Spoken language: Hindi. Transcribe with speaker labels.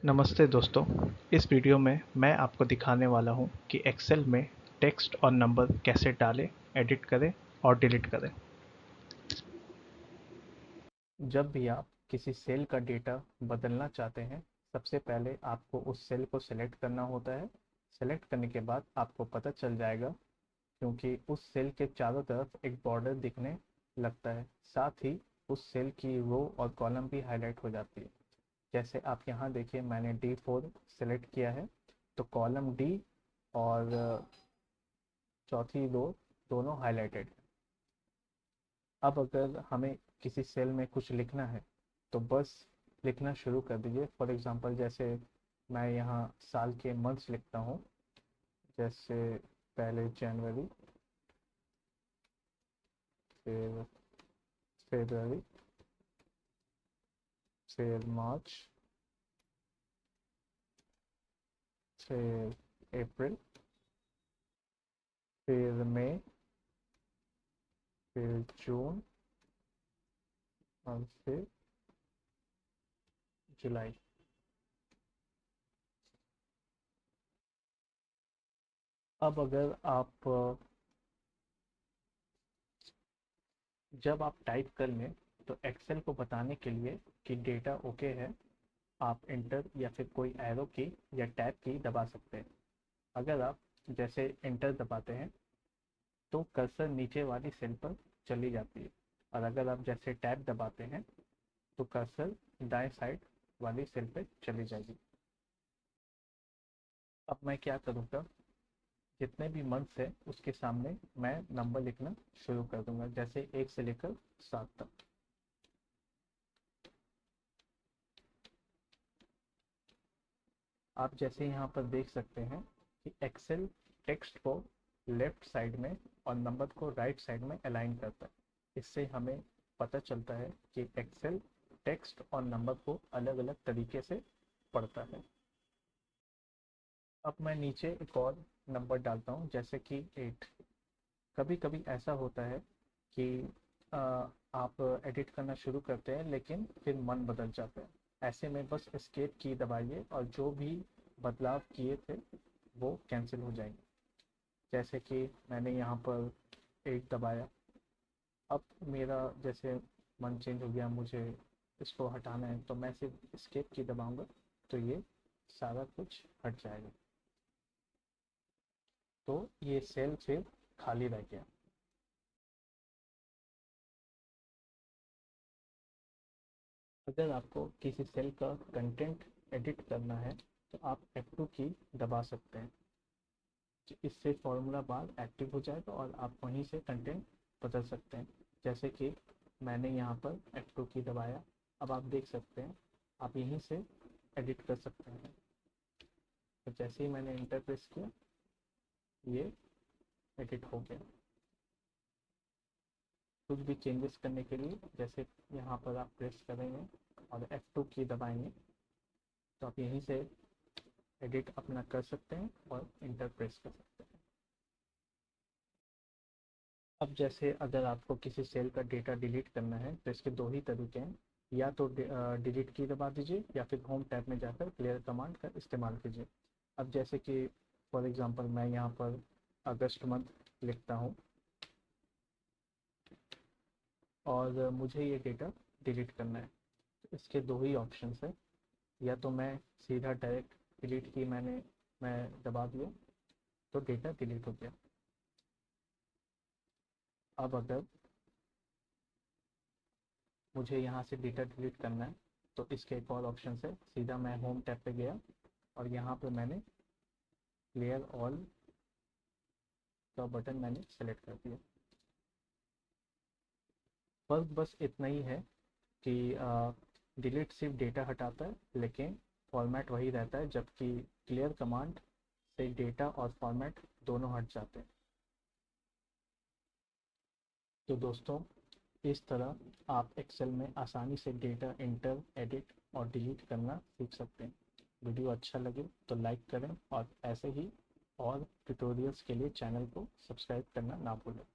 Speaker 1: नमस्ते दोस्तों। इस वीडियो में मैं आपको दिखाने वाला हूं कि एक्सेल में टेक्स्ट और नंबर कैसे डालें, एडिट करें और डिलीट करें। जब भी आप किसी सेल का डेटा बदलना चाहते हैं, सबसे पहले आपको उस सेल को सिलेक्ट करना होता है। सेलेक्ट करने के बाद आपको पता चल जाएगा, क्योंकि उस सेल के चारों तरफ एक बॉर्डर दिखने लगता है। साथ ही उस सेल की रो और कॉलम भी हाईलाइट हो जाती है। जैसे आप यहाँ देखिए, मैंने D4 सेलेक्ट किया है, तो कॉलम डी और चौथी रो दोनों हाईलाइटेड है। अब अगर हमें किसी सेल में कुछ लिखना है तो बस लिखना शुरू कर दीजिए। फॉर एग्जांपल, जैसे मैं यहाँ साल के मंथ्स लिखता हूँ, जैसे पहले जनवरी, फिर फरवरी, फिर मार्च, फिर अप्रैल, फिर मई, फिर जून और फिर जुलाई। अब अगर आप जब आप टाइप कर लें तो एक्सेल को बताने के लिए कि डेटा ओके है, आप इंटर या फिर कोई एरो की या टैब की दबा सकते हैं। अगर आप जैसे इंटर दबाते हैं तो कर्सर नीचे वाली सेल पर चली जाती है, और अगर आप जैसे टैब दबाते हैं तो कर्सर दाएं साइड वाली सेल पर चली जाएगी। अब मैं क्या करूँगा, जितने भी मंथ्स है उसके सामने मैं नंबर लिखना शुरू कर दूंगा, जैसे 1 से लेकर 7 तक। आप जैसे यहाँ पर देख सकते हैं कि एक्सेल टेक्स्ट को लेफ्ट साइड में और नंबर को राइट साइड में अलाइन करता है। इससे हमें पता चलता है कि एक्सेल टेक्स्ट और नंबर को अलग अलग तरीके से पढ़ता है। अब मैं नीचे एक और नंबर डालता हूँ, जैसे कि 8। कभी कभी ऐसा होता है कि आ, आप एडिट करना शुरू करते हैं लेकिन फिर मन बदल जाता है। ऐसे में बस एस्केप की दबाइए और जो भी बदलाव किए थे वो कैंसिल हो जाएंगे। जैसे कि मैंने यहाँ पर 8 दबाया, अब मेरा जैसे मन चेंज हो गया, मुझे इसको हटाना है, तो मैं सिर्फ एस्केप की दबाऊंगा तो ये सारा कुछ हट जाएगा। तो ये सेल फिर खाली रह गया। अगर आपको किसी सेल का कंटेंट एडिट करना है तो आप F2 की दबा सकते हैं। इससे फॉर्मूला बार एक्टिव हो जाएगा और आप वहीं से कंटेंट बदल सकते हैं। जैसे कि मैंने यहाँ पर F2 की दबाया, अब आप देख सकते हैं आप यहीं से एडिट कर सकते हैं। तो जैसे ही मैंने इंटर प्रेस किया, ये एडिट हो गया। कुछ भी चेंजेस करने के लिए जैसे यहाँ पर आप प्रेस करेंगे और F2 की दबाएंगे तो आप यहीं से एडिट अपना कर सकते हैं और इंटर प्रेस कर सकते हैं। अब जैसे अगर आपको किसी सेल का डेटा डिलीट करना है तो इसके दो ही तरीके हैं, या तो डिलीट की दबा दीजिए या फिर होम टैब में जाकर क्लियर कमांड का इस्तेमाल कीजिए। अब जैसे कि फॉर एग्जांपल मैं यहाँ पर अगस्त मंथ लिखता हूँ और मुझे ये डेटा डिलीट करना है, तो इसके दो ही ऑप्शंस है। या तो मैं सीधा डायरेक्ट डिलीट की मैं दबा दिया तो डेटा डिलीट हो गया। अब अगर मुझे यहाँ से डेटा डिलीट करना है तो इसके एक और ऑप्शन है, सीधा मैं होम टैब पे गया और यहाँ पे मैंने क्लियर ऑल का बटन मैंने सेलेक्ट कर दिया। फर्क बस इतना ही है कि डिलीट सिर्फ डेटा हटाता है लेकिन फॉर्मेट वही रहता है, जबकि क्लियर कमांड से डेटा और फॉर्मेट दोनों हट जाते हैं। तो दोस्तों, इस तरह आप एक्सेल में आसानी से डेटा इंटर, एडिट और डिलीट करना सीख सकते हैं। वीडियो अच्छा लगे तो लाइक करें और ऐसे ही और ट्यूटोरियल्स के लिए चैनल को सब्सक्राइब करना ना भूलें।